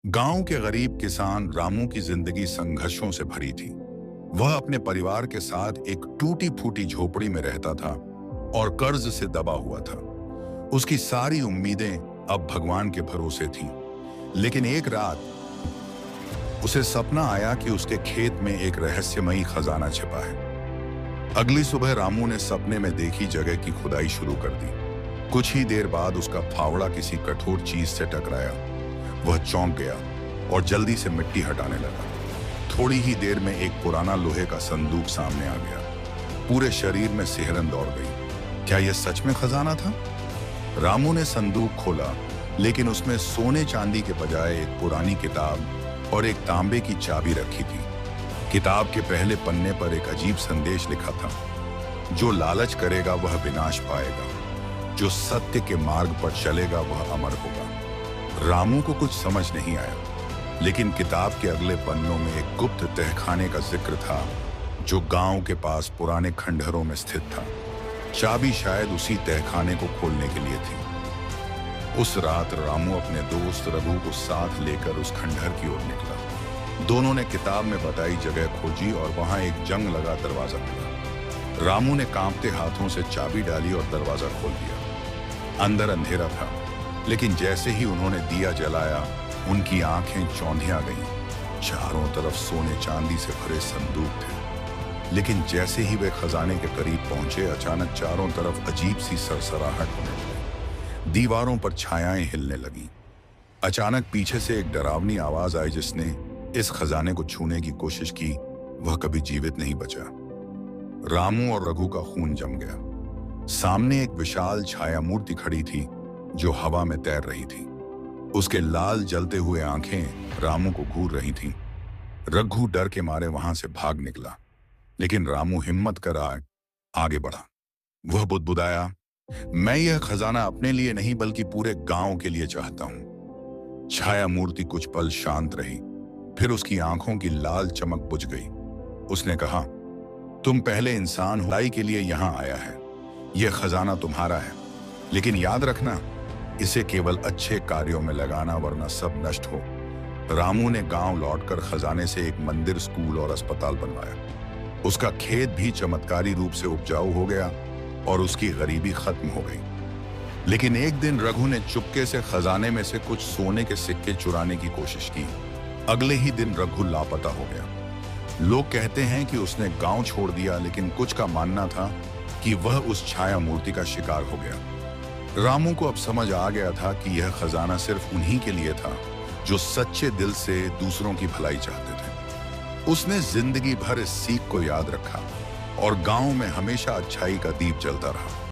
गांव के गरीब किसान रामू की जिंदगी संघर्षों से भरी थी। वह अपने परिवार के साथ एक टूटी फूटी झोपड़ी में रहता था और कर्ज से दबा हुआ था। उसकी सारी उम्मीदें अब भगवान के भरोसे थीं। लेकिन एक रात उसे सपना आया कि उसके खेत में एक रहस्यमयी खजाना छिपा है। अगली सुबह रामू ने सपने में देखी जगह की खुदाई शुरू कर दी। कुछ ही देर बाद उसका फावड़ा किसी कठोर चीज से टकराया। वह चौंक गया और जल्दी से मिट्टी हटाने लगा। थोड़ी ही देर में एक पुराना लोहे का संदूक सामने आ गया। पूरे शरीर में सिहरन दौड़ गई। क्या यह सच में खजाना था? रामू ने संदूक खोला, लेकिन उसमें सोने चांदी के बजाय एक पुरानी किताब और एक तांबे की चाबी रखी थी। किताब के पहले पन्ने पर एक अजीब संदेश लिखा था, जो लालच करेगा वह विनाश पाएगा, जो सत्य के मार्ग पर चलेगा वह अमर होगा। रामू को कुछ समझ नहीं आया, लेकिन किताब के अगले पन्नों में एक गुप्त तहखाने का जिक्र था, जो गांव के पास पुराने खंडहरों में स्थित था। चाबी शायद उसी तहखाने को खोलने के लिए थी। उस रात रामू अपने दोस्त रघु को साथ लेकर उस खंडहर की ओर निकला। दोनों ने किताब में बताई जगह खोजी और वहां एक जंग लगा दरवाजा मिला। रामू ने कांपते हाथों से चाबी डाली और दरवाजा खोल दिया। अंदर अंधेरा था, लेकिन जैसे ही उन्होंने दिया जलाया, उनकी आंखें चौंधिया गईं। चारों तरफ सोने चांदी से भरे संदूक थे, लेकिन जैसे ही वे खजाने के करीब पहुंचे, अचानक चारों तरफ अजीब सी सरसराहट होने लगी। दीवारों पर छायाएं हिलने लगीं। अचानक पीछे से एक डरावनी आवाज आई, जिसने इस खजाने को छूने की कोशिश की। वह कभी जीवित नहीं बचा। रामू और रघु का खून जम गया। सामने एक विशाल छाया मूर्ति खड़ी थी, जो हवा में तैर रही थी। उसके लाल जलते हुए आंखें रामू को घूर रही थीं। रघु डर के मारे वहां से भाग निकला, लेकिन रामू हिम्मत कर आगे बढ़ा। वह बुदबुदाया, मैं यह खजाना अपने लिए नहीं बल्कि पूरे गांव के लिए चाहता हूं। छाया मूर्ति कुछ पल शांत रही, फिर उसकी आंखों की लाल चमक बुझ गई। उसने कहा, तुम पहले इंसान हुलाई के लिए यहां आया है। यह खजाना तुम्हारा है, लेकिन याद रखना, इसे केवल अच्छे कार्यों में लगाना, वरना सब नष्ट हो। रामू ने गांव लौटकर खजाने से एक मंदिर, स्कूल और अस्पताल बनवाया। उसका खेत भी चमत्कारी रूप से उपजाऊ हो गया और उसकी गरीबी खत्म हो गई। लेकिन एक दिन रघु ने चुपके से खजाने में से कुछ सोने के सिक्के चुराने की कोशिश की। अगले ही दिन रघु लापता हो गया। लोग कहते हैं कि उसने गांव छोड़ दिया, लेकिन कुछ का मानना था कि वह उस छाया मूर्ति का शिकार हो गया। रामू को अब समझ आ गया था कि यह खजाना सिर्फ उन्हीं के लिए था, जो सच्चे दिल से दूसरों की भलाई चाहते थे। उसने जिंदगी भर इस सीख को याद रखा और गांव में हमेशा अच्छाई का दीप जलता रहा।